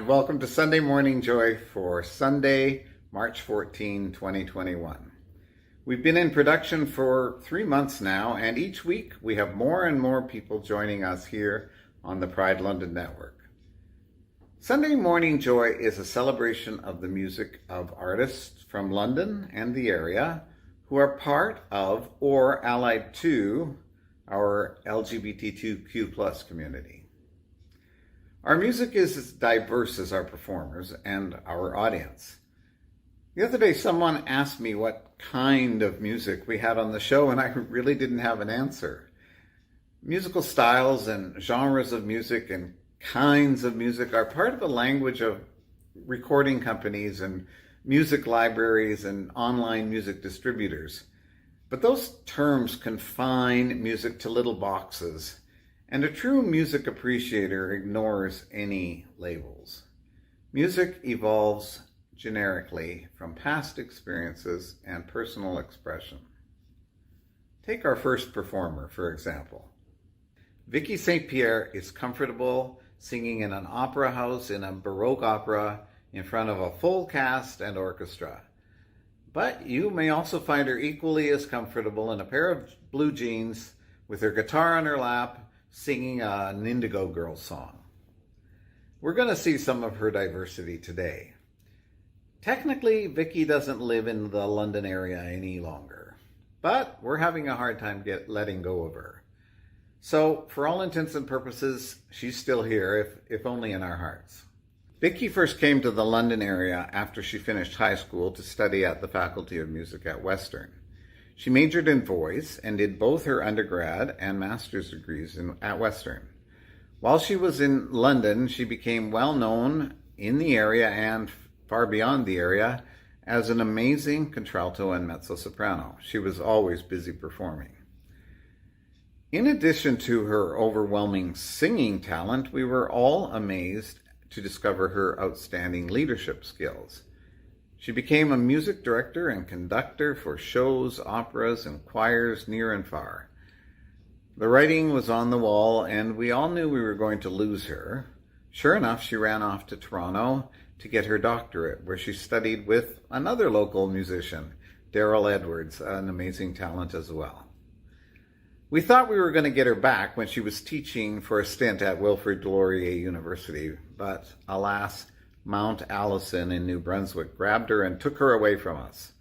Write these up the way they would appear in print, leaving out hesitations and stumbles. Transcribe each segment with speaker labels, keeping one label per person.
Speaker 1: welcome to Sunday Morning Joy for Sunday, March 14, 2021. We've been in production for 3 months now, and each week we have more and more people joining us here on the Pride London Network. Sunday Morning Joy is a celebration of the music of artists from London and the area who are part of or allied to our LGBTQ+ community. Our music is as diverse as our performers and our audience. The other day, someone asked me what kind of music we had on the show, and I really didn't have an answer. Musical styles and genres of music and kinds of music are part of the language of recording companies and music libraries and online music distributors. But those terms confine music to little boxes, and a true music appreciator ignores any labels. Music evolves generically from past experiences and personal expression. Take our first performer, for example. Vicky St. Pierre is comfortable singing in an opera house in a Baroque opera in front of a full cast and orchestra. But you may also find her equally as comfortable in a pair of blue jeans with her guitar on her lap, singing an Indigo Girls song. We're going to see some of her diversity today. Technically, Vicky doesn't live in the London area any longer, but we're having a hard time letting go of her. So, for all intents and purposes, she's still here, if only in our hearts. Vicky first came to the London area after she finished high school to study at the Faculty of Music at Western. She majored in voice and did both her undergrad and master's degrees at Western. While she was in London, she became well known in the area and far beyond the area as an amazing contralto and mezzo-soprano. She was always busy performing. In addition to her overwhelming singing talent, we were all amazed to discover her outstanding leadership skills. She became a music director and conductor for shows, operas, and choirs near and far. The writing was on the wall, and we all knew we were going to lose her. Sure enough, she ran off to Toronto to get her doctorate, where she studied with another local musician, Daryl Edwards, an amazing talent as well. We thought we were going to get her back when she was teaching for a stint at Wilfrid Laurier University, but alas, Mount Allison in New Brunswick grabbed her and took her away from us.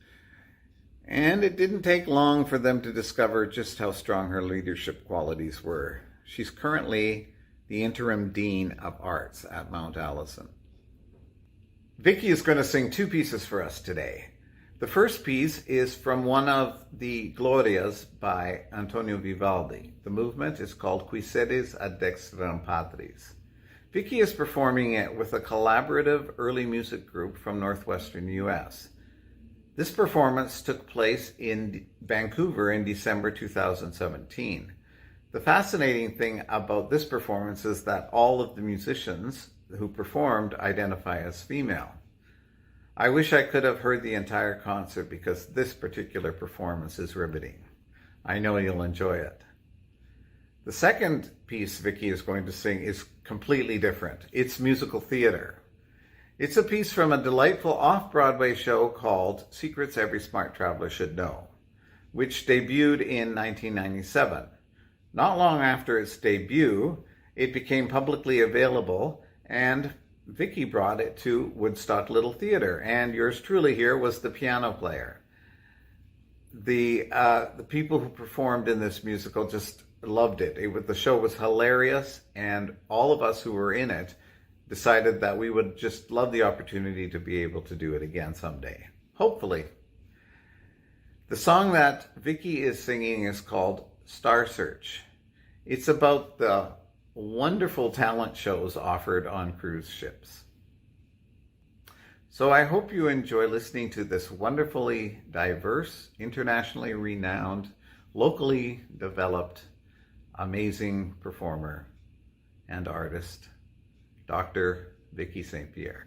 Speaker 1: And it didn't take long for them to discover just how strong her leadership qualities were. She's currently the interim Dean of Arts at Mount Allison. Vicky is going to sing 2 pieces for us today. The first piece is from one of the Glorias by Antonio Vivaldi. The movement is called Qui sedis ad dextram patris. Vicky is performing it with a collaborative early music group from northwestern US. This performance took place in Vancouver in December 2017. The fascinating thing about this performance is that all of the musicians who performed identify as female. I wish I could have heard the entire concert because this particular performance is riveting. I know you'll enjoy it. The second piece Vicky is going to sing is completely different. It's musical theater. It's a piece from a delightful off-Broadway show called Secrets Every Smart Traveler Should Know, which debuted in 1997. Not long after its debut, it became publicly available, and Vicky brought it to Woodstock Little Theater, and yours truly here was the piano player. The people who performed in this musical just loved it. The show was hilarious, and all of us who were in it decided that we would just love the opportunity to be able to do it again someday. Hopefully. The song that Vicky is singing is called Star Search. It's about the wonderful talent shows offered on cruise ships. So I hope you enjoy listening to this wonderfully diverse, internationally renowned, locally developed, amazing performer and artist, Dr. Vicky St. Pierre.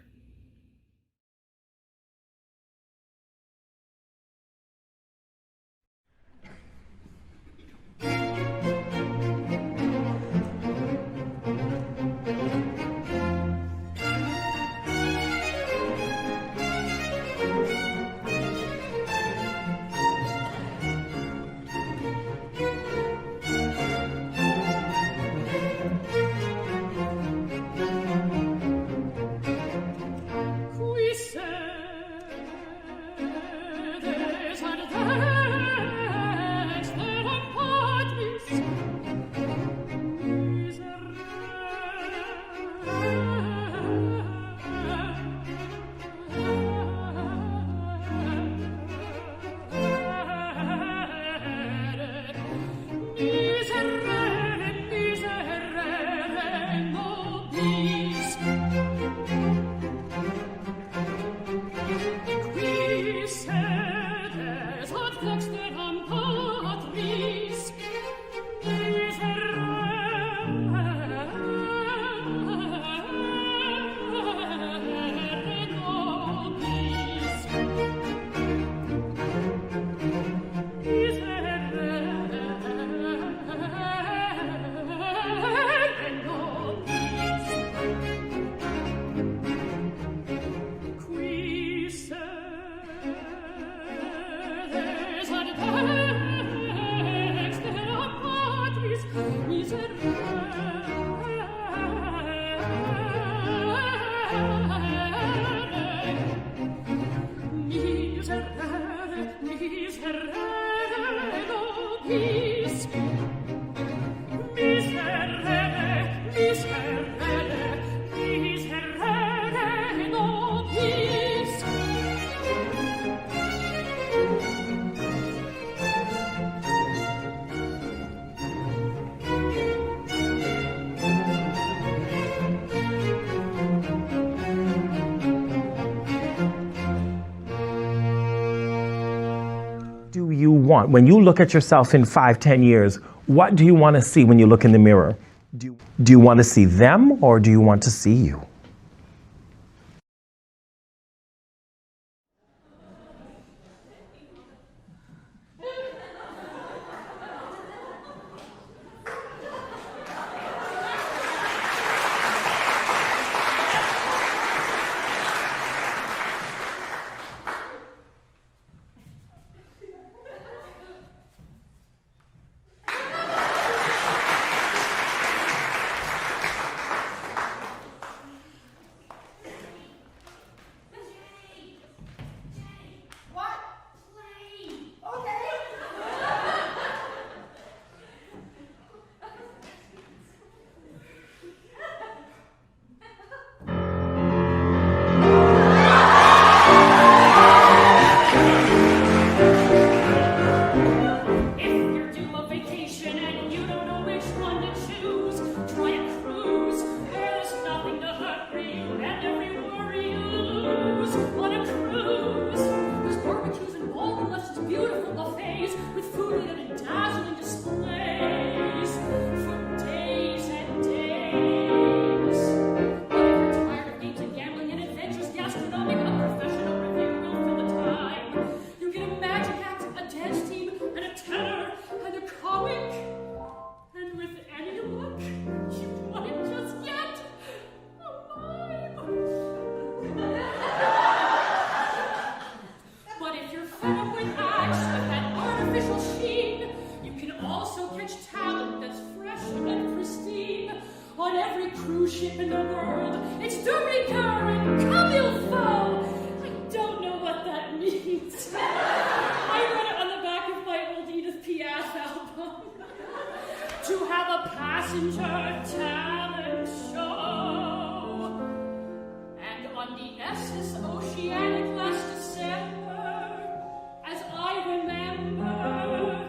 Speaker 2: Do you want, when you look at yourself in 5-10 years, what do you want to see when you look in the mirror? Do you want to see them, or do you want to see you?
Speaker 3: ship in the world. It's du rigueur and comme il faut. I don't know what that means. I read it on the back of my old Edith Piaf album. To have a passenger talent show. And on the SS Oceanic last December, as I remember,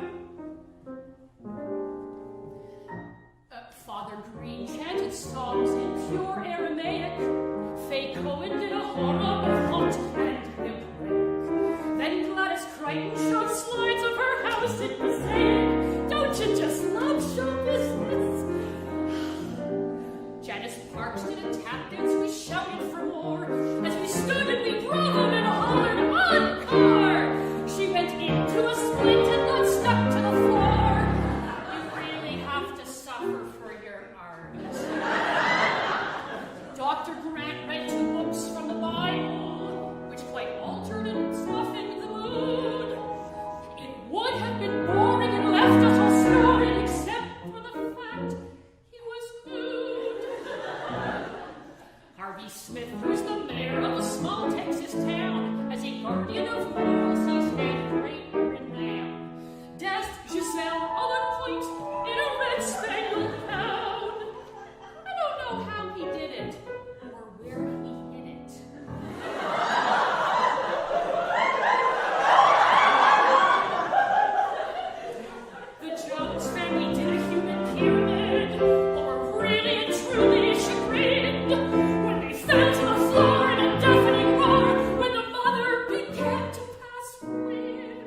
Speaker 3: Father Green chanted songs in pure Aramaic. Faye Cohen did a horror of haunt and hip. Then Gladys Crichton showed slides of her house in Passaic. Don't you just love show business? Janice Parks did a tap dance. We shouted for more as we stood and we groveled and hollered encore. She went into a splint and got stuck to the floor. You really have to suffer for your art. Dr. Grant read 2 books from the Bible, which quite altered and softened the mood. It would have been boring and left us all snoring, except for the fact he was nude. Harvey Smith was the mayor of a small Texas town. As a guardian of morals, he's had great renown. Des Giselle on a point in a red spangled gown. I don't know how he did it or where he hid it. The Jones family did a human pyramid, but were really and truly chagrined when they fell to the floor in a deafening roar when the mother began to pass wind.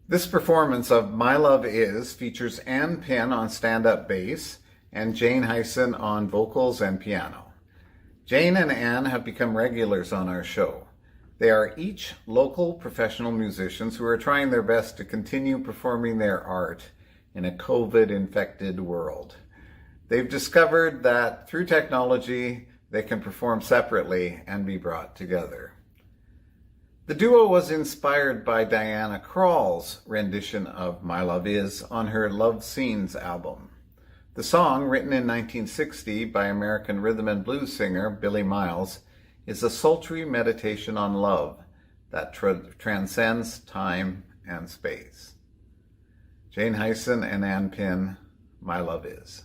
Speaker 1: This performance of My Love Is features Ann Pin on stand-up bass and Jane Hyson on vocals and piano. Jane and Ann have become regulars on our show. They are each local professional musicians who are trying their best to continue performing their art in a COVID-infected world. They've discovered that through technology, they can perform separately and be brought together. The duo was inspired by Diana Krall's rendition of My Love Is on her Love Scenes album. The song, written in 1960 by American rhythm and blues singer Billy Miles, is a sultry meditation on love that transcends time and space. Jane Hyson and Ann Pin, My Love Is.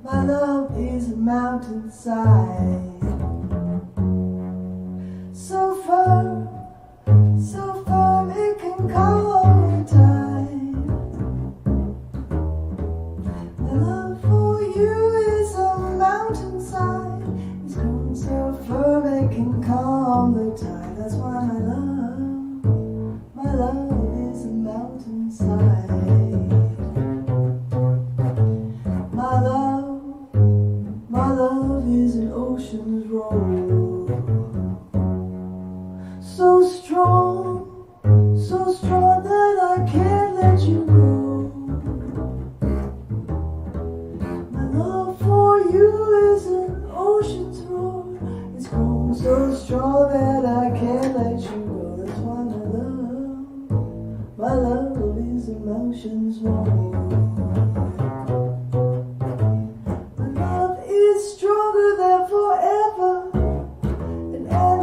Speaker 4: My love is a mountainside, so firm it can calm the tide. My love for you is a mountainside, it's grown so firm it can calm the tide. That's why my love is a mountainside. My love is an ocean's roll, so strong that I can't let you go. My love for you is an ocean's roll, it's grown so strong that I can't let you go. That's why my love is an ocean's roll.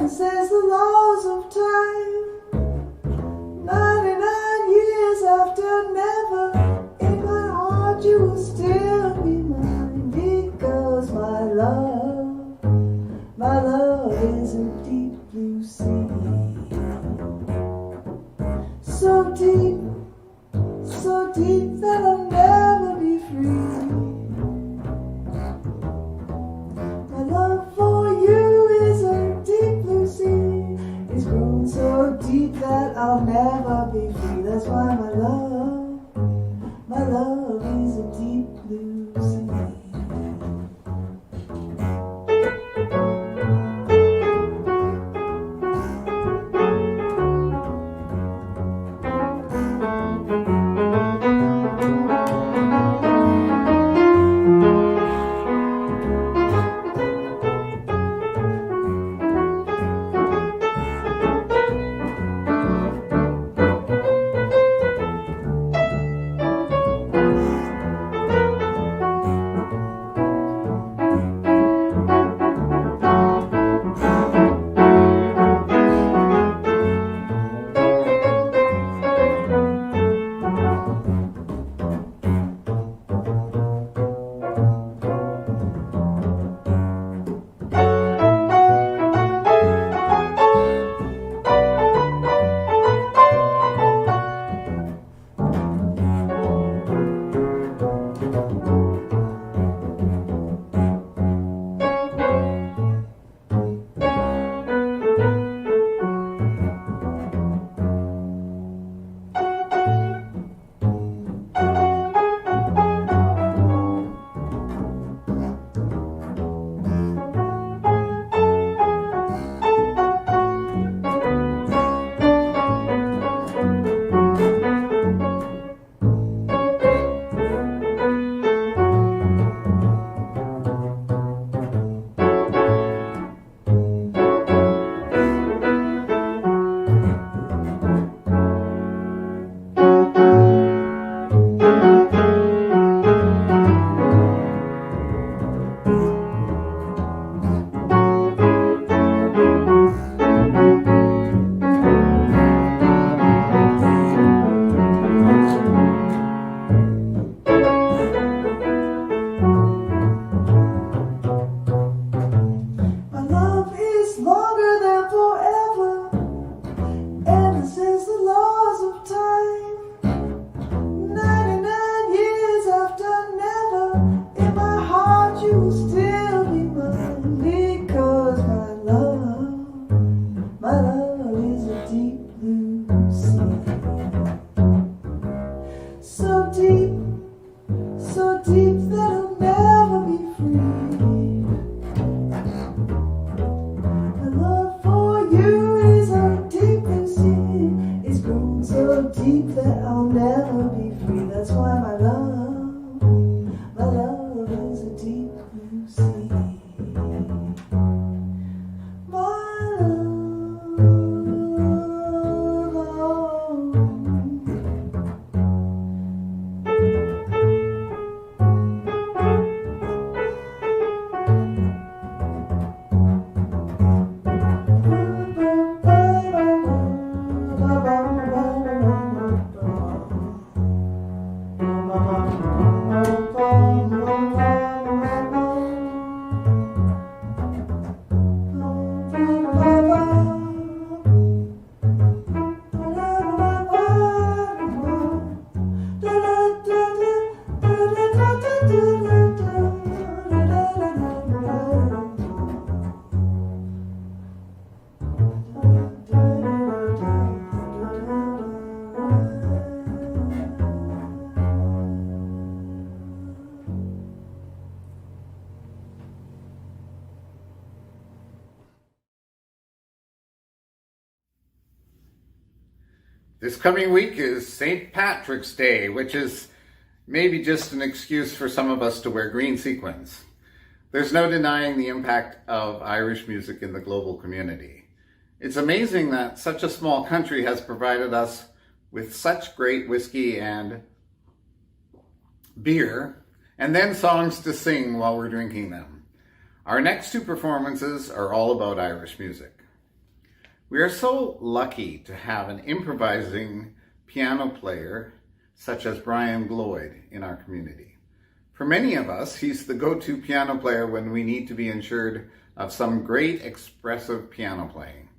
Speaker 4: Says the laws of time, 99 years after never, in my heart you will still be mine, because my love is a deep blue sea, so deep that I'll never be free. My love for you is a deep blue sea, it's grown so deep that I'll never be free. That's why my love is a deep blue sea.
Speaker 1: This coming week is St. Patrick's Day, which is maybe just an excuse for some of us to wear green sequins. There's no denying the impact of Irish music in the global community. It's amazing that such a small country has provided us with such great whiskey and beer, and then songs to sing while we're drinking them. Our next two performances are all about Irish music. We are so lucky to have an improvising piano player such as Brian Gloyd in our community. For many of us, he's the go-to piano player when we need to be assured of some great expressive piano playing.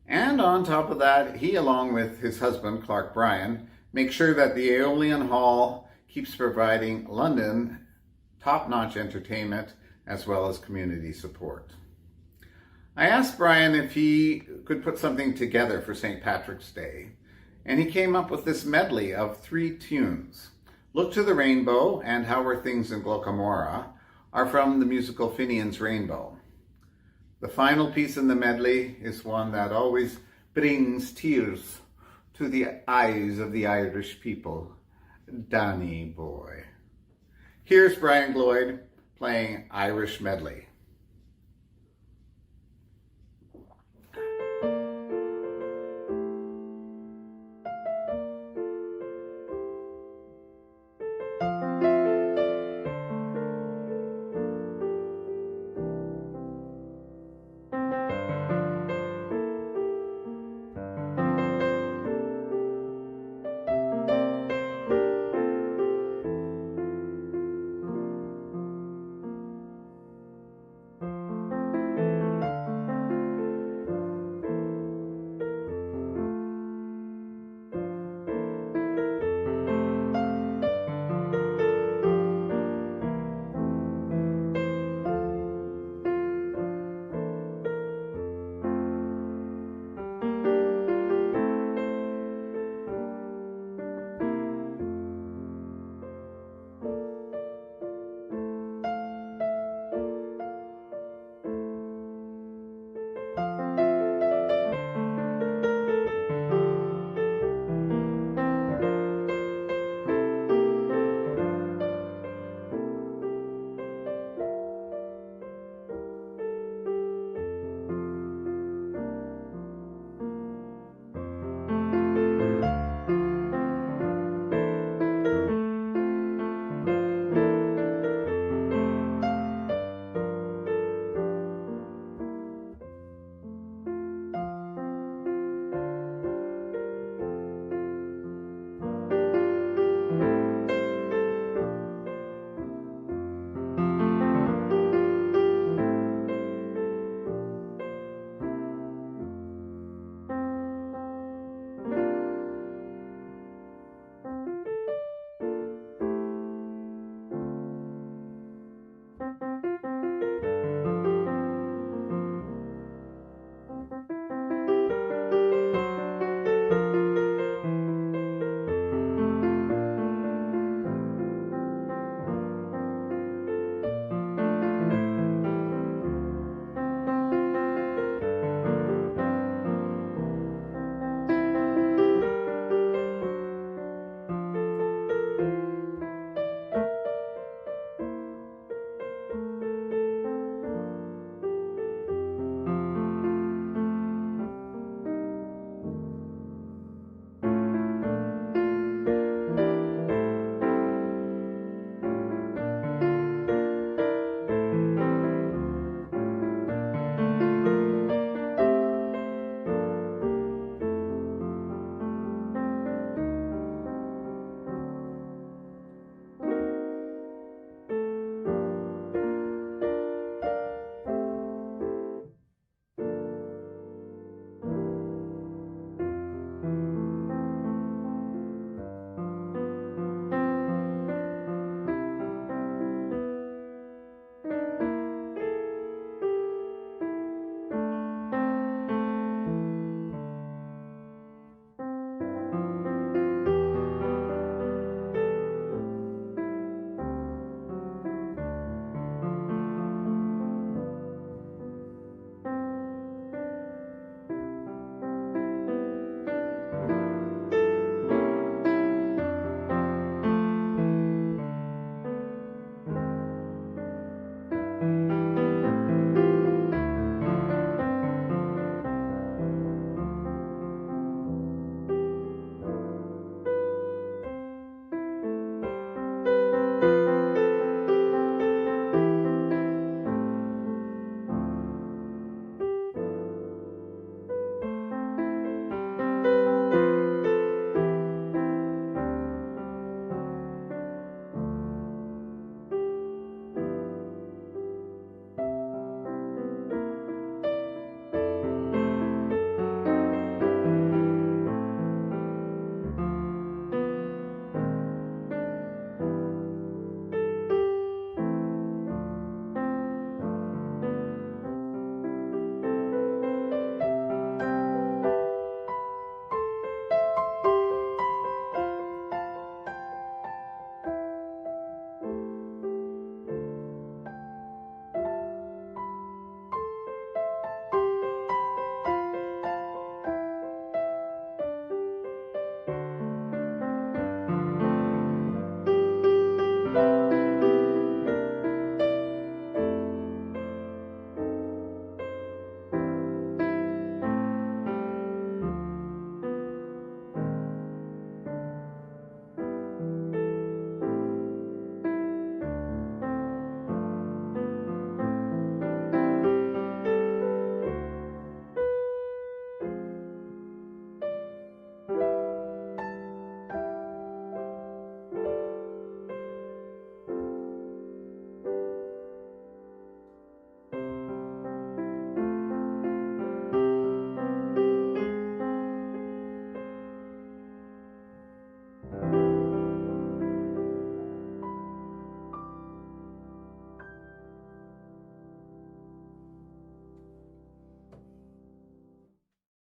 Speaker 1: And on top of that, he, along with his husband, Clark Bryan, make sure that the Aeolian Hall keeps providing London top-notch entertainment as well as community support. I asked Brian if he could put something together for St. Patrick's Day, and he came up with this medley of 3 tunes. Look to the Rainbow and How Were Things in Glocamora are from the musical Finian's Rainbow. The final piece in the medley is one that always brings tears to the eyes of the Irish people, Danny Boy. Here's Brian Gloyd playing Irish Medley.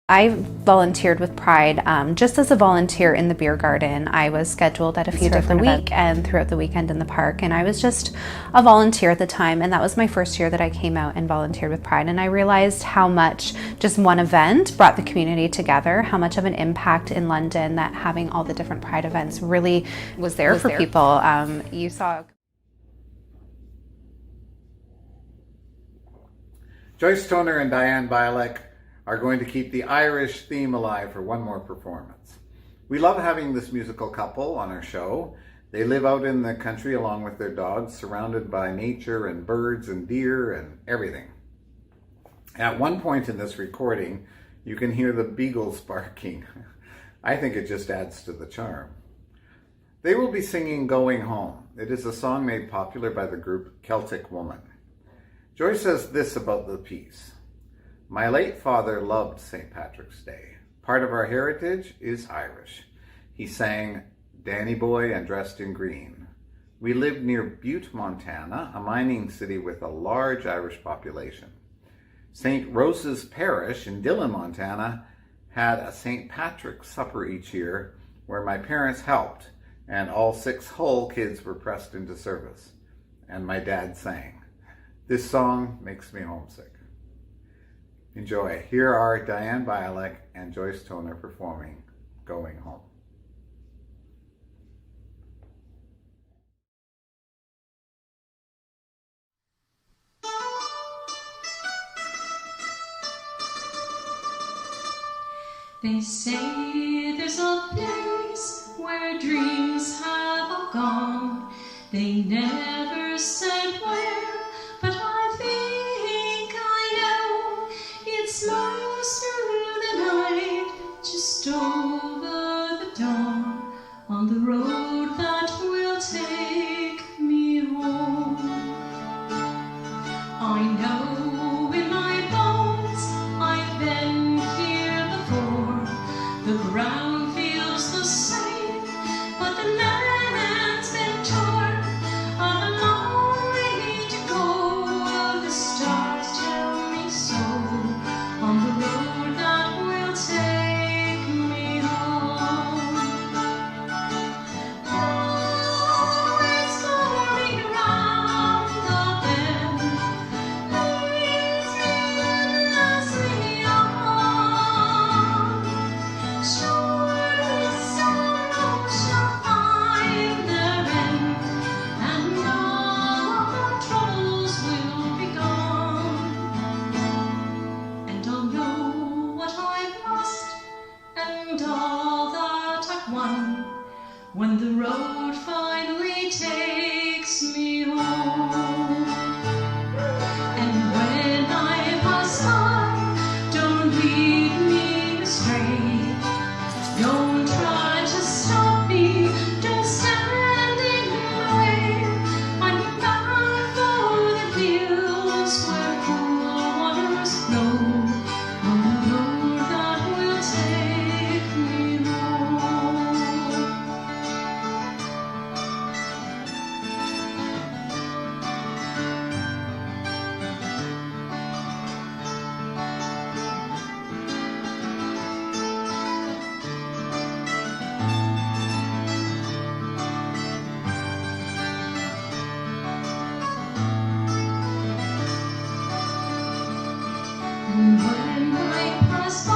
Speaker 5: I volunteered with Pride just as a volunteer in the beer garden. I was scheduled at a few different events and throughout the weekend in the park, and I was just a volunteer at the time, and that was my first year that I came out and volunteered with Pride, and I realized how much just one event brought the community together, how much of an impact in London that having all the different Pride events really was there for people. You saw
Speaker 1: Joyce Toner and Diane Bialek are going to keep the Irish theme alive for one more performance. We love having this musical couple on our show. They live out in the country along with their dogs, surrounded by nature and birds and deer and everything. At one point in this recording, you can hear the beagles barking. I think it just adds to the charm. They will be singing Going Home. It is a song made popular by the group Celtic Woman. Joyce says this about the piece. My late father loved St. Patrick's Day. Part of our heritage is Irish. He sang Danny Boy and Dressed in Green. We lived near Butte, Montana, a mining city with a large Irish population. St. Rose's Parish in Dillon, Montana had a St. Patrick's supper each year where my parents helped, and all 6 Hull kids were pressed into service. And my dad sang. This song makes me homesick. Enjoy. Here are Diane Bialek and Joyce Toner performing Going Home.
Speaker 3: They say there's a place where dreams have all gone. They never said where, but I think I know. It snows through the night, just over the dawn, on the road that will take me home. I know in my bones I've been here before. The ground feels the same, but the land's been torn. I've a long way to go. The stars tell me so. On the road that will take me home. Oh, it's forming around the bend. Leads me endlessly on. Surely sorrow shall find their end, and all of our troubles will be gone. And I'll know what I've lost, and all that I've won, when the road finally takes me home. And when I pass by, don't lead me astray. Don't try to stop me, don't stand in my way. I'm bound for the hills where cool waters flow, on the road that will take me home. And when I pass by,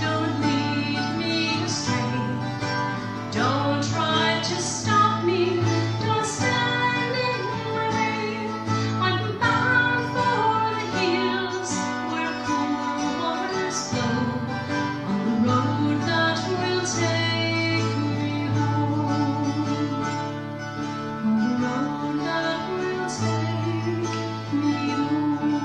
Speaker 3: don't lead me astray. Don't try to stop me, don't stand in my way. I'm bound for the hills where cool waters flow, on the road that will take me home. On the road that will take me home.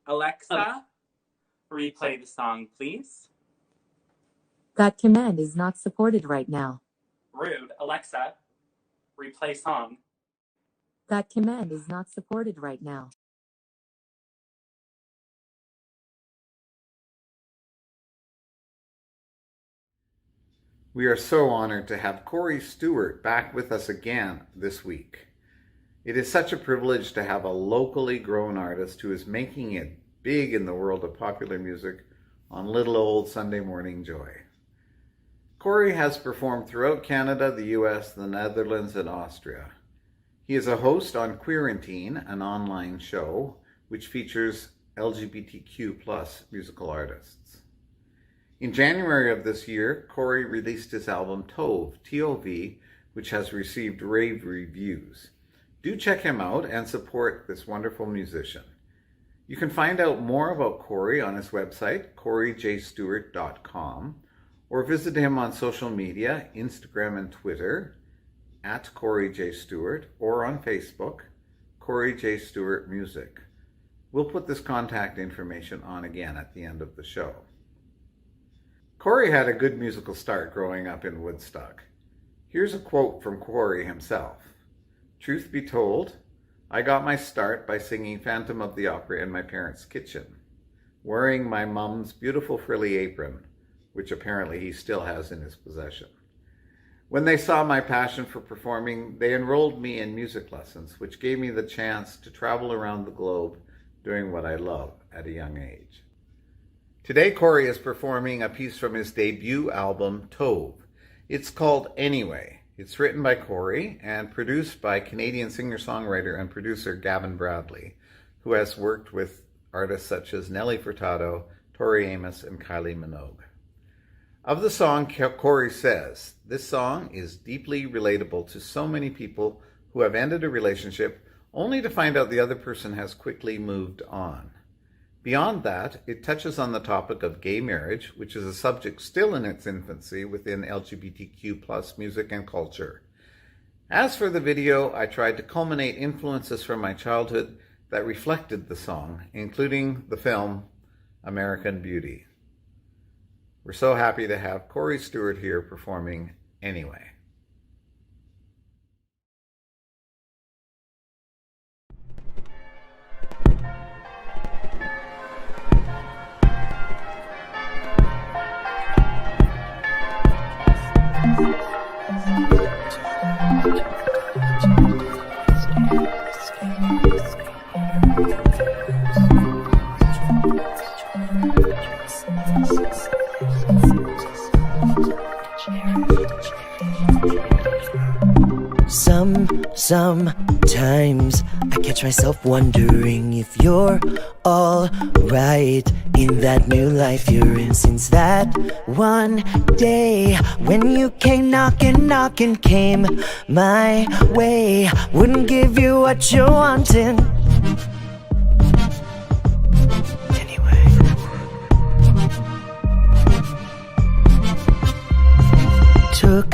Speaker 6: Alexa, replay the song, please.
Speaker 7: That command is not supported right now.
Speaker 6: Rude. Alexa, replay song.
Speaker 7: That command is not supported right now.
Speaker 1: We are so honored to have Corey Stewart back with us again this week. It is such a privilege to have a locally grown artist who is making it big in the world of popular music on little old Sunday Morning Joy. Corey has performed throughout Canada, the US, the Netherlands, and Austria. He is a host on Queerantine, an online show which features LGBTQ+ musical artists. In January of this year, Corey released his album Tove, T-O-V, which has received rave reviews. Do check him out and support this wonderful musician. You can find out more about Corey on his website, CoreyJStewart.com, or visit him on social media, Instagram and Twitter, at Corey J. Stewart, or on Facebook, Corey J. Stewart Music. We'll put this contact information on again at the end of the show. Corey had a good musical start growing up in Woodstock. Here's a quote from Corey himself. "Truth be told, I got my start by singing Phantom of the Opera in my parents' kitchen, wearing my mom's beautiful frilly apron, which apparently he still has in his possession. When they saw my passion for performing, they enrolled me in music lessons, which gave me the chance to travel around the globe doing what I love at a young age." Today, Corey is performing a piece from his debut album, Tove. It's called Anyway. It's written by Corey and produced by Canadian singer-songwriter and producer Gavin Bradley, who has worked with artists such as Nelly Furtado, Tori Amos, and Kylie Minogue. Of the song, Corey says, "This song is deeply relatable to so many people who have ended a relationship only to find out the other person has quickly moved on. Beyond that, it touches on the topic of gay marriage, which is a subject still in its infancy within LGBTQ+ music and culture. As for the video, I tried to culminate influences from my childhood that reflected the song, including the film American Beauty." We're so happy to have Corey Stewart here performing Anyway.
Speaker 8: Sometimes I catch myself wondering if you're all right in that new life you're in. Since that one day when you came knocking came my way, wouldn't give you what you're wanting. Took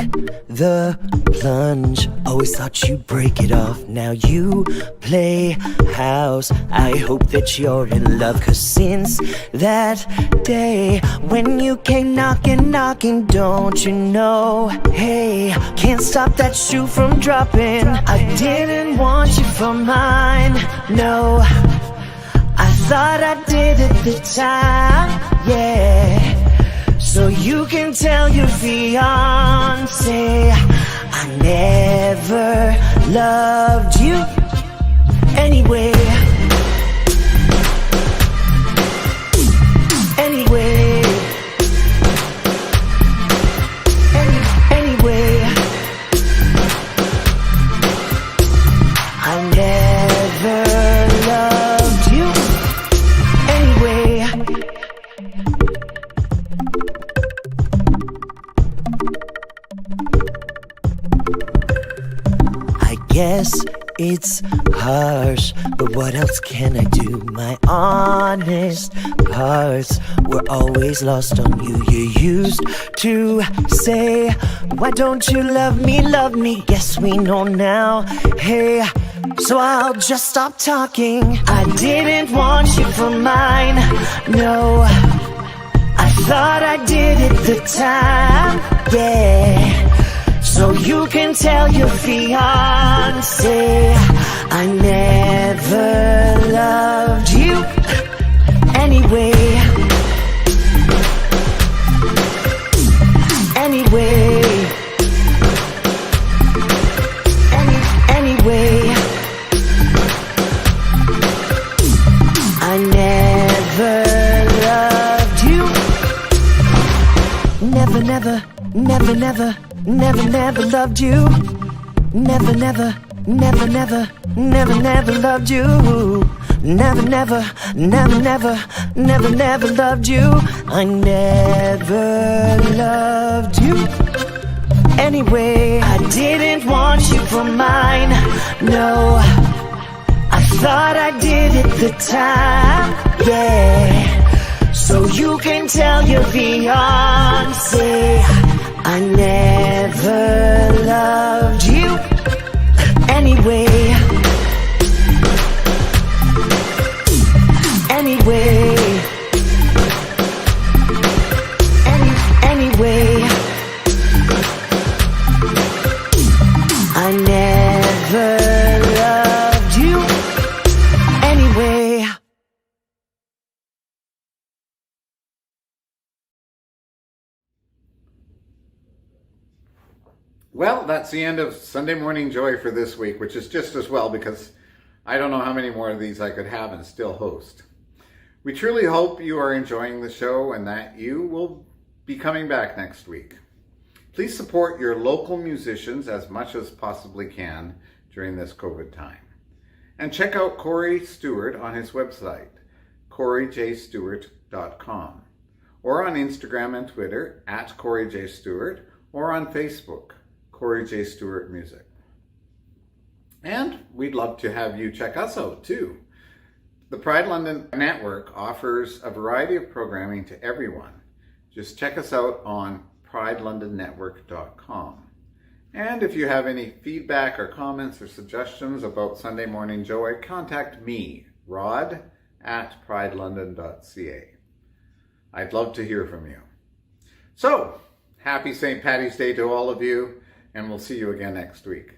Speaker 8: the plunge, always thought you'd break it off. Now you play house, I hope that you're in love. Cause since that day when you came knocking, don't you know, hey, can't stop that shoe from dropping. I didn't want you for mine, no, I thought I did at the time, yeah. So you can tell your fiancé I never loved you anyway. Anyway. Anyway. I never loved you anyway. I guess it's harsh, but what else can I do? My honest parts were always lost on you. You used to say, why don't you love me, love me? Guess we know now, hey, so I'll just stop talking. I didn't want you for mine, no, I thought I did at the time, yeah. So you can tell your fiancé I never loved you anyway. Anyway. never, never, never, never, never loved you. Never, never, never, never, never, never loved you. Never, never, never, never, never, never loved you. I never loved you. Anyway, I didn't want you for mine. No, I thought I did at the time. Yeah. So you can tell your fiancé I never loved you. Anyway, anyway, anyway, I never loved you. Anyway.
Speaker 1: Well, that's the end of Sunday Morning Joy for this week, which is just as well because I don't know how many more of these I could have and still host. We truly hope you are enjoying the show and that you will be coming back next week. Please support your local musicians as much as possibly can during this COVID time. And check out Corey Stewart on his website, CoreyJStewart.com, or on Instagram and Twitter at CoreyJStewart, or on Facebook, Corey J. Stewart Music. And we'd love to have you check us out too. The Pride London Network offers a variety of programming to everyone. Just check us out on pridelondonnetwork.com. And if you have any feedback or comments or suggestions about Sunday Morning Joy, contact me, Rod, at pridelondon.ca. I'd love to hear from you. So, happy St. Paddy's Day to all of you, and we'll see you again next week.